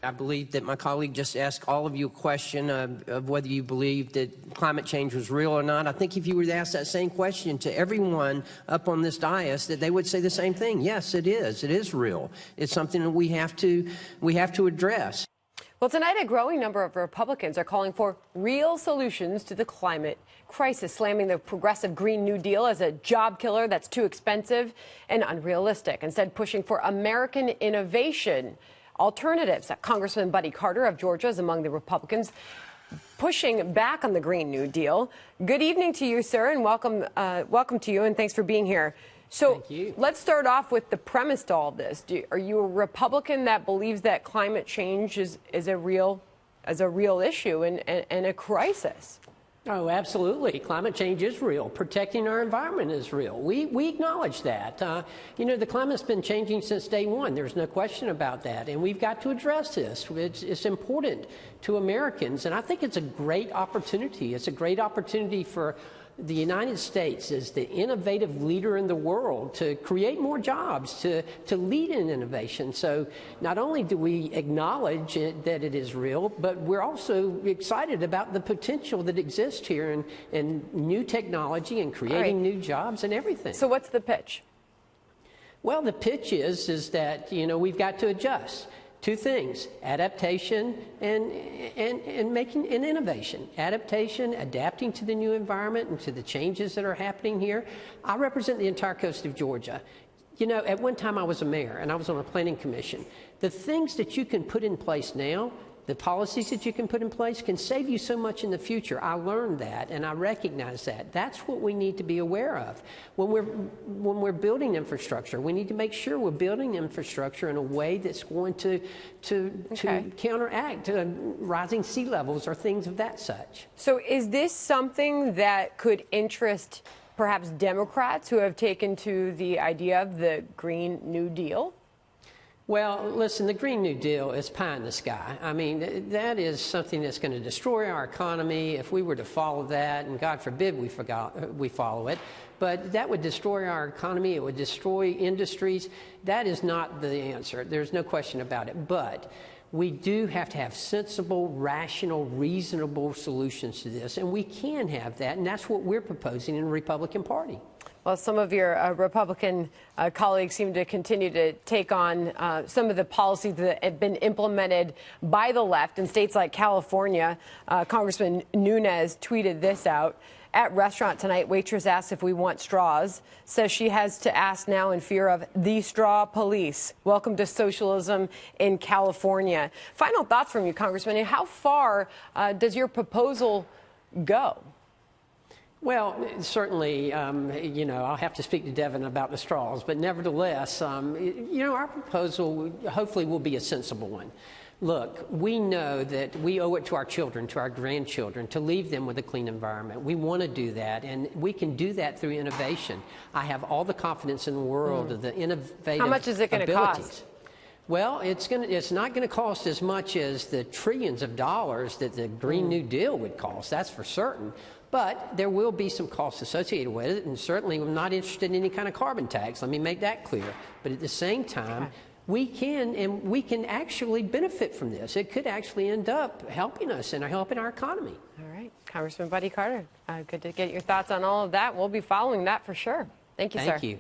I believe that my colleague just asked all of you a question of whether you believe that climate change was real or not. I think if you were to ask that same question to everyone up on this dais, that they would say the same thing. Yes, it is. It is real. It's something that we have to address. Well, tonight, a growing number of Republicans are calling for real solutions to the climate crisis, slamming the progressive Green New Deal as a job killer that's too expensive and unrealistic, instead pushing for American innovation alternatives. Congressman Buddy Carter of Georgia is among the Republicans pushing back on the Green New Deal. Good evening to you, sir, and welcome to you, and thanks for being here. So let's start off with the premise to all of this. Are you a Republican that believes that climate change is a real issue and a crisis? Oh, absolutely. Climate change is real. Protecting our environment is real. We acknowledge that. The climate's been changing since day one. There's no question about that. And we've got to address this. It's important to Americans. And I think it's a great opportunity. It's a great opportunity for the United States as the innovative leader in the world to create more jobs, to lead in innovation. So not only do we acknowledge that it is real, but we're also excited about the potential that exists here in new technology and creating new jobs and everything. So what's the pitch? Well, the pitch is that, we've got to adjust. Two things: adaptation and making an innovation. Adaptation, adapting to the new environment and to the changes that are happening here. I represent the entire coast of Georgia. At one time I was a mayor and I was on a planning commission. The things that you can put in place now, the policies that you can put in place, can save you so much in the future. I learned that and I recognize that. That's what we need to be aware of. When we're building infrastructure, we need to make sure we're building infrastructure in a way that's going to counteract rising sea levels or things of that such. So is this something that could interest perhaps Democrats who have taken to the idea of the Green New Deal? Well, listen, the Green New Deal is pie in the sky. I mean, that is something that's going to destroy our economy if we were to follow that, and God forbid we follow it. But that would destroy our economy. It would destroy industries. That is not the answer. There's no question about it. But we do have to have sensible, rational, reasonable solutions to this, and we can have that, and that's what we're proposing in the Republican Party. Well, some of your Republican colleagues seem to continue to take on some of the policies that have been implemented by the left in states like California. Congressman Nunes tweeted this out. At restaurant tonight, waitress asks if we want straws, says she has to ask now in fear of the straw police. Welcome to socialism in California. Final thoughts from you, Congressman. How far does your proposal go? Well, certainly, I'll have to speak to Devin about the straws, but nevertheless, our proposal hopefully will be a sensible one. Look, we know that we owe it to our children, to our grandchildren, to leave them with a clean environment. We want to do that, and we can do that through innovation. I have all the confidence in the world of the innovative abilities. How much is it going to cost? Well, it's not going to cost as much as the trillions of dollars that the Green New Deal would cost. That's for certain. But there will be some costs associated with it, and certainly I'm not interested in any kind of carbon tax. Let me make that clear. But at the same time, we can actually benefit from this. It could actually end up helping us and helping our economy. All right. Congressman Buddy Carter, good to get your thoughts on all of that. We'll be following that for sure. Thank you, sir. Thank you.